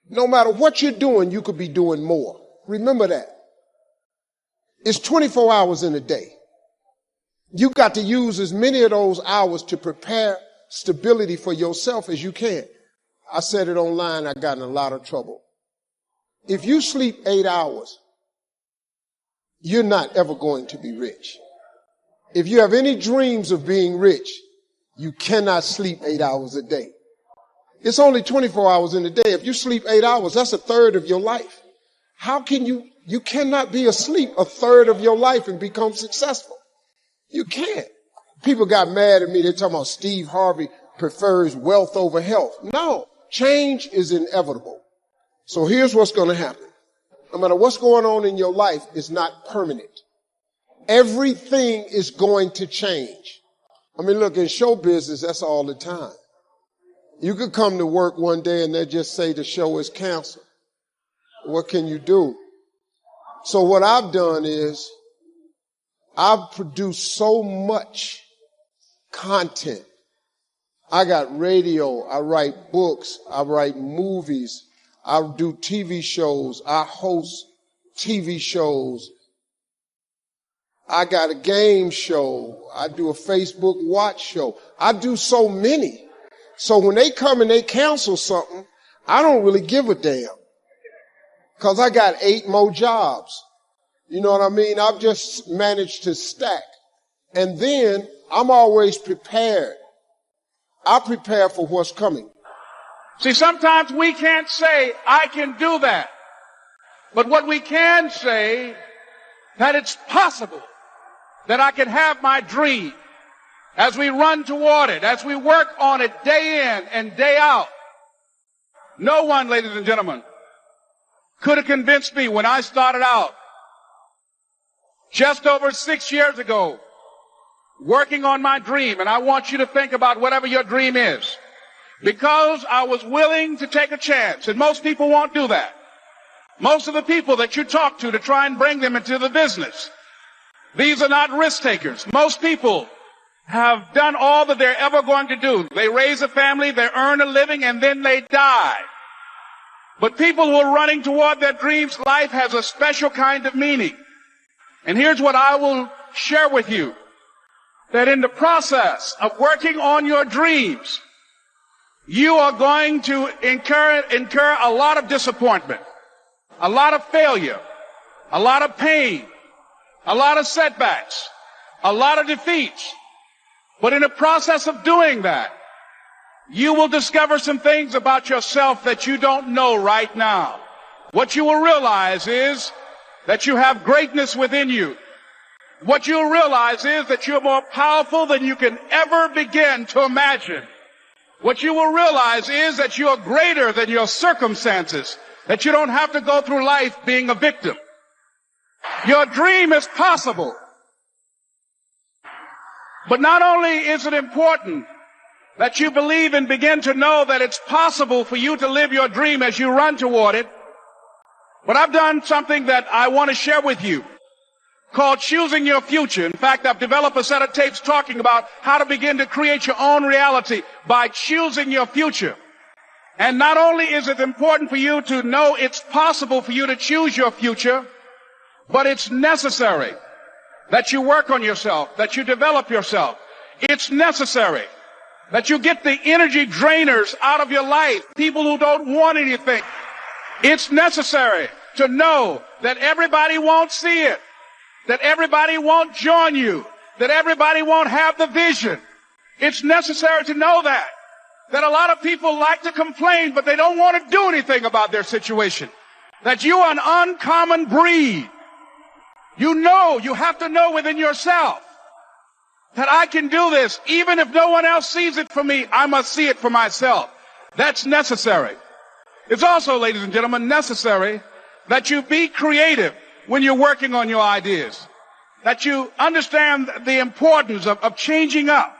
No matter what you're doing, you could be doing more. Remember that. It's 24 hours in a day. You got to use as many of those hours to prepare stability for yourself as you can. I said it online, I got in a lot of trouble. If you sleep 8 hours, you're not ever going to be rich. If you have any dreams of being rich, you cannot sleep 8 hours a day. It's only 24 hours in a day. If you sleep 8 hours, that's a third of your life. How can you cannot be asleep a third of your life and become successful. You can't. People got mad at me. They're talking about Steve Harvey prefers wealth over health. No, change is inevitable. So here's what's going to happen. No matter what's going on in your life, it's not permanent. Everything is going to change. I mean, look, in show business, that's all the time. You could come to work one day and they just say the show is canceled. What can you do? So what I've done is I've produced so much content. I got radio, I write books, I write movies, I do TV shows, I host TV shows. I got a game show, I do a Facebook watch show. I do so many. So when they come and they cancel something, I don't really give a damn. Because I got 8 more jobs. You know what I mean? I've just managed to stack. And then I'm always prepared. I prepare for what's coming. See, sometimes we can't say, I can do that. But what we can say, that it's possible that I can have my dream as we run toward it, as we work on it day in and day out. No one, ladies and gentlemen, could have convinced me when I started out just over 6 years ago, working on my dream. And I want you to think about whatever your dream is, because I was willing to take a chance. And most people won't do that. Most of the people that you talk to try and bring them into the business, these are not risk takers. Most people have done all that they're ever going to do. They raise a family, they earn a living, and then they die. But people who are running toward their dreams, life has a special kind of meaning. And here's what I will share with you. That in the process of working on your dreams, you are going to incur a lot of disappointment, a lot of failure, a lot of pain, a lot of setbacks, a lot of defeats. But in the process of doing that, you will discover some things about yourself that you don't know right now. What you will realize is that you have greatness within you. What you'll realize is that you're more powerful than you can ever begin to imagine. What you will realize is that you are greater than your circumstances, that you don't have to go through life being a victim. Your dream is possible. But not only is it important that you believe and begin to know that it's possible for you to live your dream as you run toward it, but I've done something that I want to share with you called choosing your future. In fact, I've developed a set of tapes talking about how to begin to create your own reality by choosing your future. And not only is it important for you to know it's possible for you to choose your future, but it's necessary that you work on yourself, that you develop yourself. It's necessary that you get the energy drainers out of your life, people who don't want anything. It's necessary to know that everybody won't see it, that everybody won't join you, that everybody won't have the vision. It's necessary to know that a lot of people like to complain, but they don't want to do anything about their situation, that you are an uncommon breed. You have to know within yourself that I can do this. Even if no one else sees it for me, I must see it for myself. That's necessary. It's also, ladies and gentlemen, necessary that you be creative when you're working on your ideas, that you understand the importance of changing up,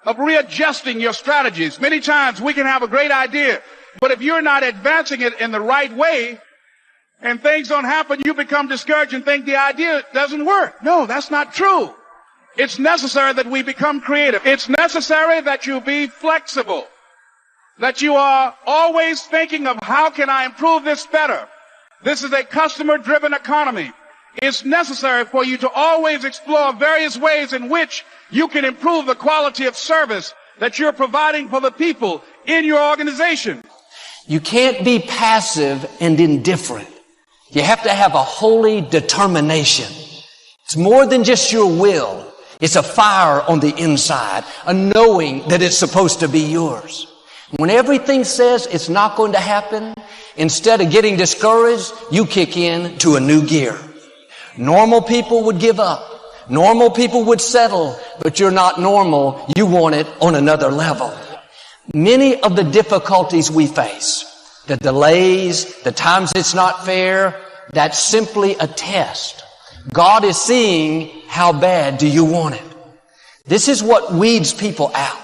of readjusting your strategies. Many times we can have a great idea, but if you're not advancing it in the right way and things don't happen, you become discouraged and think the idea doesn't work. No, that's not true. It's necessary that we become creative. It's necessary that you be flexible, that you are always thinking of how can I improve this better. This is a customer-driven economy. It's necessary for you to always explore various ways in which you can improve the quality of service that you're providing for the people in your organization. You can't be passive and indifferent. You have to have a holy determination. It's more than just your will. It's a fire on the inside, a knowing that it's supposed to be yours. When everything says it's not going to happen, instead of getting discouraged, you kick in to a new gear. Normal people would give up. Normal people would settle, but you're not normal. You want it on another level. Many of the difficulties we face, the delays, the times it's not fair, that's simply a test. God is seeing how bad do you want it. This is what weeds people out.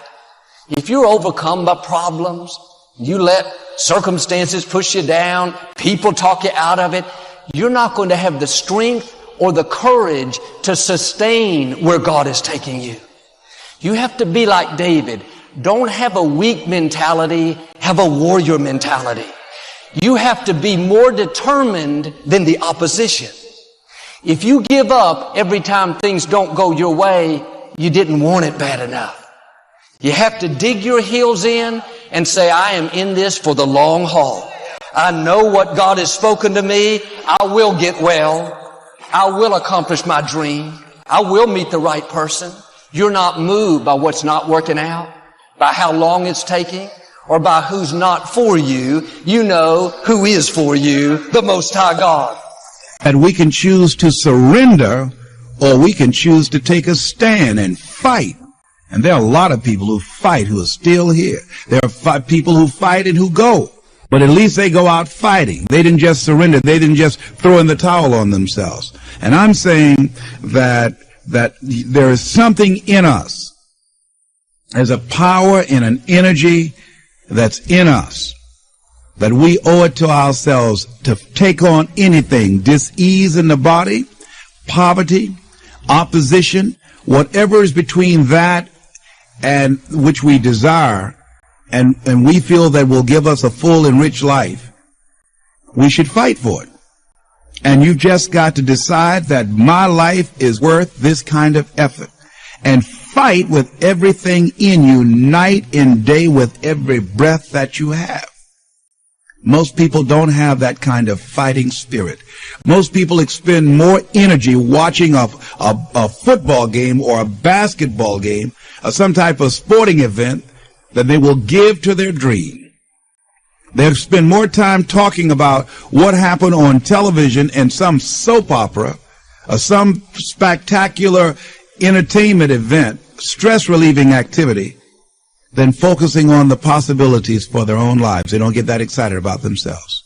If you're overcome by problems, you let circumstances push you down, people talk you out of it, you're not going to have the strength or the courage to sustain where God is taking you. You have to be like David. Don't have a weak mentality, have a warrior mentality. You have to be more determined than the opposition. If you give up every time things don't go your way, you didn't want it bad enough. You have to dig your heels in and say, I am in this for the long haul. I know what God has spoken to me. I will get well. I will accomplish my dream. I will meet the right person. You're not moved by what's not working out, by how long it's taking, or by who's not for you. You know who is for you, the Most High God. And we can choose to surrender, or we can choose to take a stand and fight. And there are a lot of people who fight who are still here. There are people who fight and who go. But at least they go out fighting. They didn't just surrender. They didn't just throw in the towel on themselves. And I'm saying that there is something in us. There's a power and an energy that's in us that we owe it to ourselves to take on anything, dis-ease in the body, poverty, opposition, whatever is between that and which we desire, and we feel that will give us a full and rich life, we should fight for it. And you've just got to decide that my life is worth this kind of effort. And fight with everything in you, night and day, with every breath that you have. Most people don't have that kind of fighting spirit. Most people expend more energy watching a football game or a basketball game or some type of sporting event than they will give to their dream. They'll spend more time talking about what happened on television in some soap opera or some spectacular entertainment event, stress-relieving activity, than focusing on the possibilities for their own lives. They don't get that excited about themselves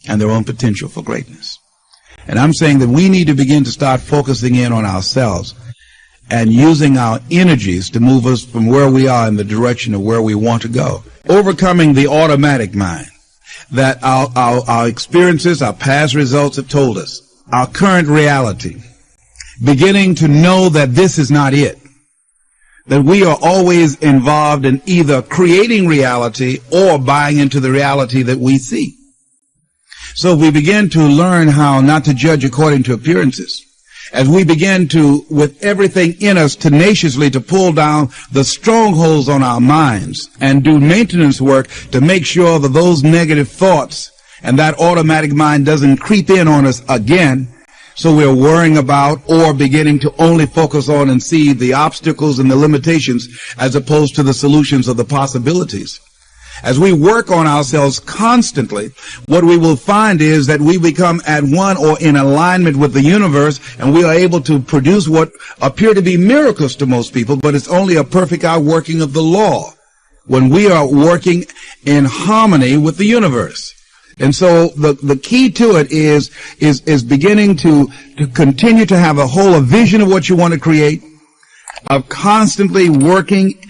and their own potential for greatness. And I'm saying that we need to begin to start focusing in on ourselves and using our energies to move us from where we are in the direction of where we want to go. Overcoming the automatic mind that our experiences, our past results have told us, our current reality, beginning to know that this is not it. That we are always involved in either creating reality or buying into the reality that we see. So we begin to learn how not to judge according to appearances. As we begin to, with everything in us, tenaciously to pull down the strongholds on our minds and do maintenance work to make sure that those negative thoughts and that automatic mind doesn't creep in on us again. So we're worrying about or beginning to only focus on and see the obstacles and the limitations as opposed to the solutions of the possibilities. As we work on ourselves constantly, what we will find is that we become at one or in alignment with the universe, and we are able to produce what appear to be miracles to most people, but it's only a perfect outworking of the law when we are working in harmony with the universe. And so the key to it is beginning to continue to have a vision of what you want to create, of constantly working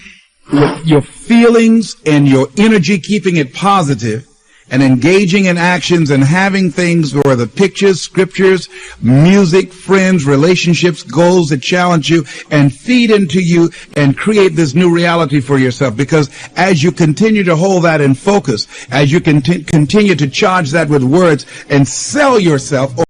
with your feelings and your energy, keeping it positive, and engaging in actions and having things where the pictures, scriptures, music, friends, relationships, goals that challenge you and feed into you and create this new reality for yourself. Because as you continue to hold that in focus, as you continue to charge that with words and sell yourself